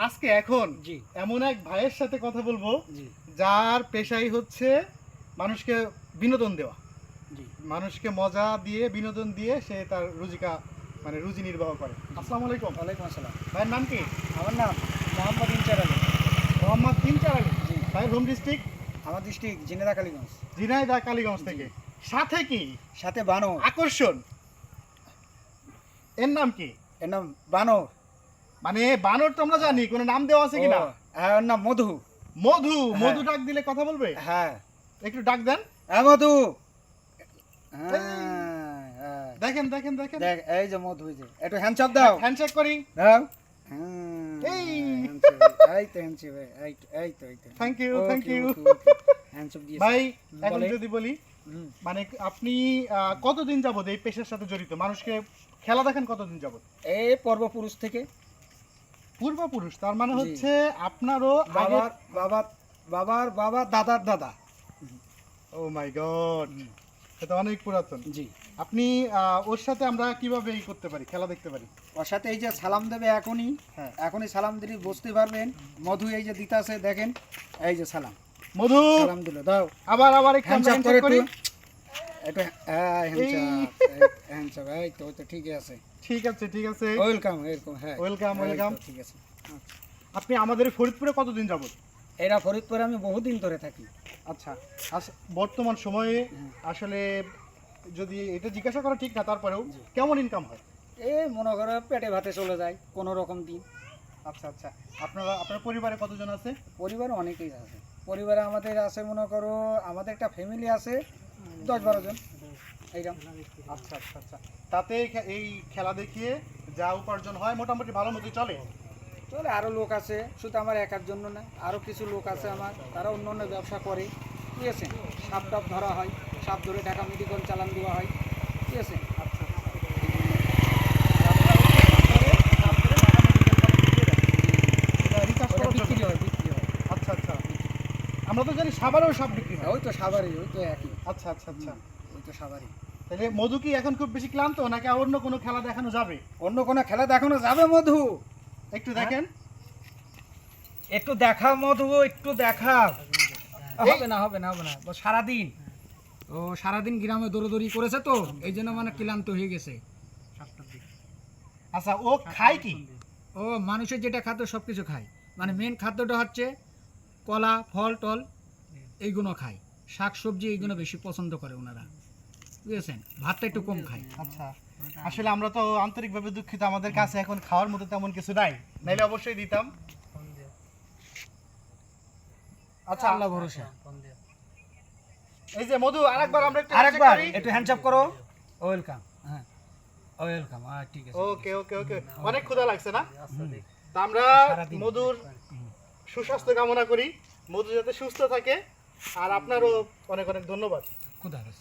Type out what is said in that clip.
আজকে এখন জি এমন এক ভাইয়ের সাথে কথা বলবো জি যার পেশাই হচ্ছে মানুষকে বিনোদন দেওয়া, জি মানুষকে মজা দিয়ে বিনোদন দিয়ে সে তার রুজি নির্বাহ করে। আসসালামু আলাইকুম। ওয়ালাইকুম আসসালাম। ভাইয়ের নাম কি? আমার নাম মোহাম্মদ ইনচার আলী। মোহাম্মদ ইনচার আলী। জি। ভাইয়ের হোম ডিস্ট্রিক্ট আমার ডিস্ট্রিক্ট ঝিনেদা কালীগঞ্জ। ঝিনাইদহ কালীগঞ্জ থেকে। সাথে কি সাথে বানর। আকর্ষণ? এর নাম কি? এর নাম বানর। মানে বানর তো আমরা জানি, কোনো নাম দেওয়া আছে কিনা? ও, হ্যাঁ, ওর নাম মধু। মধু। হ্যাঁ। মধু ডাক দিলে কথা বলবে? হ্যাঁ একটু ডাক দেন। হ্যাঁ মধু। হ্যাঁ, হ্যাঁ। দেখেন দেখেন দেখেন। দেখ এই যে মধু, এই যে একটু হ্যান্ডশপ দাও। হ্যান্ডশেক করি। দাও। এই। এই তো হ্যান্ডশপ, এই তো Thank you, thank you. হ্যান্ডশপ দিয়ে ভাই এখন বলে। যদি বলি, মানে আপনি কতদিন যাবত এই পেশার সাথে জড়িত? মানুষকে খেলা দেখেন কতদিন যাবত? এই পূর্বপুরুষ থেকে। পূর্বপুরুষ, তার মানে জি। হচ্ছে আপনারও বাবার বাবার বাবার বাবা দাদার দাদা। ও মাই গড, এটা অনেক পুরাতন। জি। আপনি ওর সাথে আমরা কিভাবে এই করতে পারি, খেলা দেখতে পারি? ওর সাথে এই যে সালাম দেবে এখনই, হ্যাঁ। এখনই সালাম দিলে বুঝতে পারবেন। মধু এই যে দিতাছে দেখেন, এই যে সালাম মধু সালাম দিল। দাও আবার আবার একটু আমরা হ্যান্ডশপ করে handshake করি। একটু হ্যাঁ হ্যান্ডশপ এই তো ঠিকই আছে। ঠিক আছে ঠিক আছে, ওয়েলকাম ওয়েলকাম। হ্যাঁ ওয়েলকাম এই ওয়েলকাম। তো ঠিক আছে। আপনি আমাদের ফরিদপুরে কতদিন যাবত? এরা ফরিদপুরে আমি বহুদিন ধরে থাকি। আচ্ছা, বর্তমান সময়ে আসলে যদি এটা জিজ্ঞাসা করা ঠিক না, তারপরেও জি। কেমন ইনকাম হয়? এই মনে করো পেটে ভাতে চলে যায় কোনো রকম দিন। আচ্ছা আচ্ছা, আপনার পরিবারে কতজন আছে? পরিবারে অনেকেই আছে। পরিবারে আমাদের আছে মনে করো, আমাদের একটা ফ্যামিলি আছে 10-12 জন এইরকম। আচ্ছা আচ্ছা আচ্ছা, তাতে এই খেলা দেখিয়ে যা উপার্জন হয় মোটামুটি ভালো মতোই চলে। চলে, আরও লোক আছে, শুধু আমার একার জন্য না, আরও কিছু লোক আছে আমার, তারা অন্য অন্য ব্যবসা করে। ঠিক আছে, সাপ টাপ ধরা হয়, সাপ ধরে ঢাকা মেডিকেল চালান দেওয়া হয়। ঠিক আছে, আচ্ছা আচ্ছা, বিক্রি হয় বিক্রি হয়। আচ্ছা আচ্ছা, আমরা তো জানি সাভারেও সাপ বিক্রি হয়। ওই তো সাভারি, ওই তো একই, আচ্ছা আচ্ছা আচ্ছা, ওই তো সাভারি। তাহলে মধু কি এখন খুব বেশি ক্লান্ত, নাকি অন্য কোনো খেলা দেখানো যাবে? অন্য কোনো খেলা দেখানো যাবে মধু? একটু দেখেন। একটু দেখা মধু, একটু দেখা। হবে না হবে না হবে না, সারাদিন ও সারাদিন গ্রামে দৌড়দৌড়ি করেছে তো, এই জন্য মানে ক্লান্ত হয়ে গেছে। আচ্ছা, ও খায় কি? ও মানুষের যেটা খাদ্য সব কিছু খায়, মানে মেন খাদ্যটা হচ্ছে কলা ফল টল এইগুলো খায়, শাক সবজি এইগুলো বেশি পছন্দ করে ওনারা। বুঝেছেন, ভাতটা একটু কম খায়। আচ্ছা, আসলে আমরা তো আন্তরিকভাবে দুঃখিত, আমাদের কাছে এখন খাওয়ার মতো তেমন কিছু নাই, নাইলে অবশ্যই দিতাম। আচ্ছা, আল্লাহ ভরসা। এই যে মধু, আরেকবার আমরা একটু আরেকবার handshake করি। একটু হ্যান্ডশপ করো। ওয়েলকাম। হ্যাঁ ওয়েলকাম। ঠিক আছে। ওকে ওকে ওকে, অনেক ক্ষুধা লাগছে না? তা আমরা সারাদিন। মধুর সুস্বাস্থ্য কামনা করি, মধু যাতে সুস্থ থাকে, আর আপনারও অনেক অনেক ধন্যবাদ। খুদা হাফেজ।